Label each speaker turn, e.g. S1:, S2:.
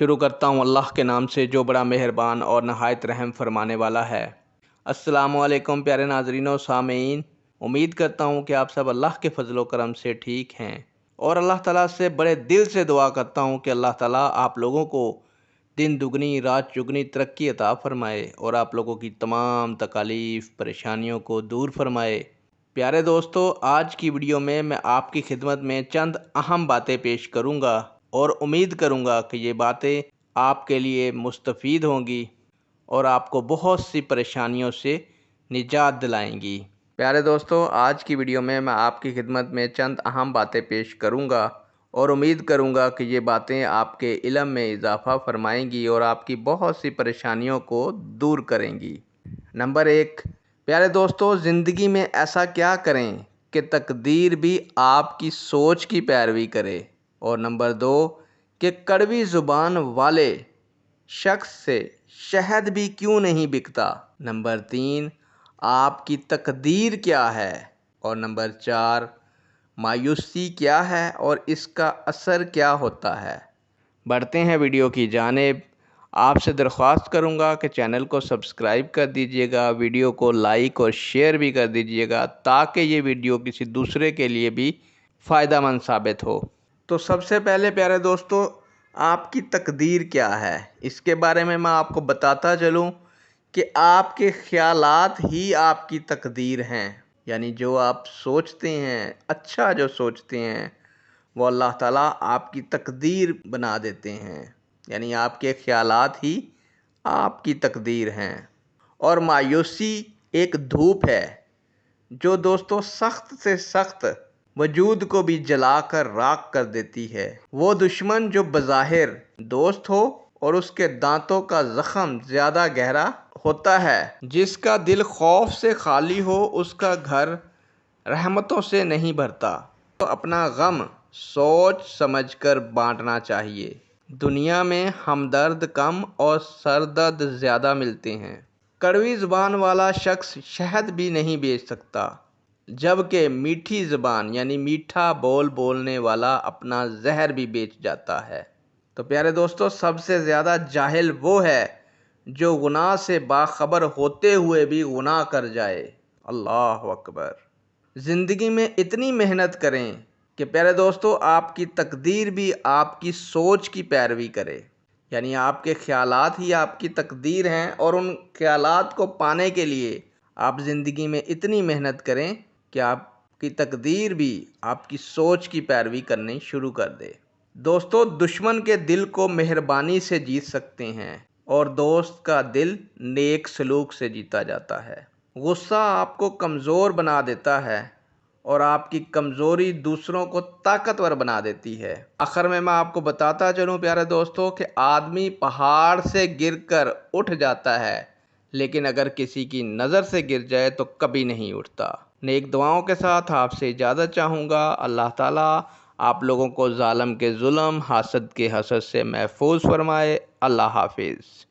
S1: شروع کرتا ہوں اللہ کے نام سے جو بڑا مہربان اور نہایت رحم فرمانے والا ہے۔ السلام علیکم پیارے ناظرین و سامعین، امید کرتا ہوں کہ آپ سب اللہ کے فضل و کرم سے ٹھیک ہیں، اور اللہ تعالیٰ سے بڑے دل سے دعا کرتا ہوں کہ اللہ تعالیٰ آپ لوگوں کو دن دگنی رات چگنی ترقی عطا فرمائے اور آپ لوگوں کی تمام تکالیف پریشانیوں کو دور فرمائے۔ پیارے دوستو، آج کی ویڈیو میں آپ کی خدمت میں چند اہم باتیں پیش کروں گا اور امید کروں گا کہ یہ باتیں آپ کے لیے مستفید ہوں گی اور آپ کو بہت سی پریشانیوں سے نجات دلائیں گی۔ پیارے دوستو، آج کی ویڈیو میں آپ کی خدمت میں چند اہم باتیں پیش کروں گا اور امید کروں گا کہ یہ باتیں آپ کے علم میں اضافہ فرمائیں گی اور آپ کی بہت سی پریشانیوں کو دور کریں گی۔ نمبر 1، پیارے دوستو، زندگی میں ایسا کیا کریں کہ تقدیر بھی آپ کی سوچ کی پیروی کرے؟ اور نمبر 2، کہ کڑوی زبان والے شخص سے شہد بھی کیوں نہیں بکتا؟ نمبر 3، آپ کی تقدیر کیا ہے؟ اور نمبر 4، مایوسی کیا ہے اور اس کا اثر کیا ہوتا ہے؟ بڑھتے ہیں ویڈیو کی جانب۔ آپ سے درخواست کروں گا کہ چینل کو سبسکرائب کر دیجئے گا، ویڈیو کو لائک اور شیئر بھی کر دیجئے گا تاکہ یہ ویڈیو کسی دوسرے کے لیے بھی فائدہ مند ثابت ہو۔ تو سب سے پہلے پیارے دوستو، آپ کی تقدیر کیا ہے اس کے بارے میں آپ کو بتاتا چلوں کہ آپ کے خیالات ہی آپ کی تقدیر ہیں، یعنی جو آپ سوچتے ہیں، اچھا جو سوچتے ہیں وہ اللہ تعالیٰ آپ کی تقدیر بنا دیتے ہیں، یعنی آپ کے خیالات ہی آپ کی تقدیر ہیں۔ اور مایوسی ایک دھوپ ہے جو دوستو سخت سے سخت وجود کو بھی جلا کر راکھ کر دیتی ہے۔ وہ دشمن جو بظاہر دوست ہو اور اس کے دانتوں کا زخم زیادہ گہرا ہوتا ہے، جس کا دل خوف سے خالی ہو اس کا گھر رحمتوں سے نہیں بھرتا۔ تو اپنا غم سوچ سمجھ کر بانٹنا چاہیے۔ دنیا میں ہمدرد کم اور سردرد زیادہ ملتے ہیں۔ کڑوی زبان والا شخص شہد بھی نہیں بیچ سکتا، جبکہ میٹھی زبان یعنی میٹھا بول بولنے والا اپنا زہر بھی بیچ جاتا ہے۔ تو پیارے دوستو، سب سے زیادہ جاہل وہ ہے جو گناہ سے باخبر ہوتے ہوئے بھی گناہ کر جائے۔ اللہ اکبر۔ زندگی میں اتنی محنت کریں کہ پیارے دوستو آپ کی تقدیر بھی آپ کی سوچ کی پیروی کرے، یعنی آپ کے خیالات ہی آپ کی تقدیر ہیں، اور ان خیالات کو پانے کے لیے آپ زندگی میں اتنی محنت کریں کہ آپ کی تقدیر بھی آپ کی سوچ کی پیروی کرنی شروع کر دے۔ دوستو، دشمن کے دل کو مہربانی سے جیت سکتے ہیں اور دوست کا دل نیک سلوک سے جیتا جاتا ہے۔ غصہ آپ کو کمزور بنا دیتا ہے اور آپ کی کمزوری دوسروں کو طاقتور بنا دیتی ہے۔ آخر میں آپ کو بتاتا چلوں پیارے دوستو کہ آدمی پہاڑ سے گر کر اٹھ جاتا ہے، لیکن اگر کسی کی نظر سے گر جائے تو کبھی نہیں اٹھتا۔ نیک دعاؤں کے ساتھ آپ سے اجازت چاہوں گا۔ اللہ تعالیٰ آپ لوگوں کو ظالم کے ظلم، حاسد کے حسد سے محفوظ فرمائے۔ اللہ حافظ۔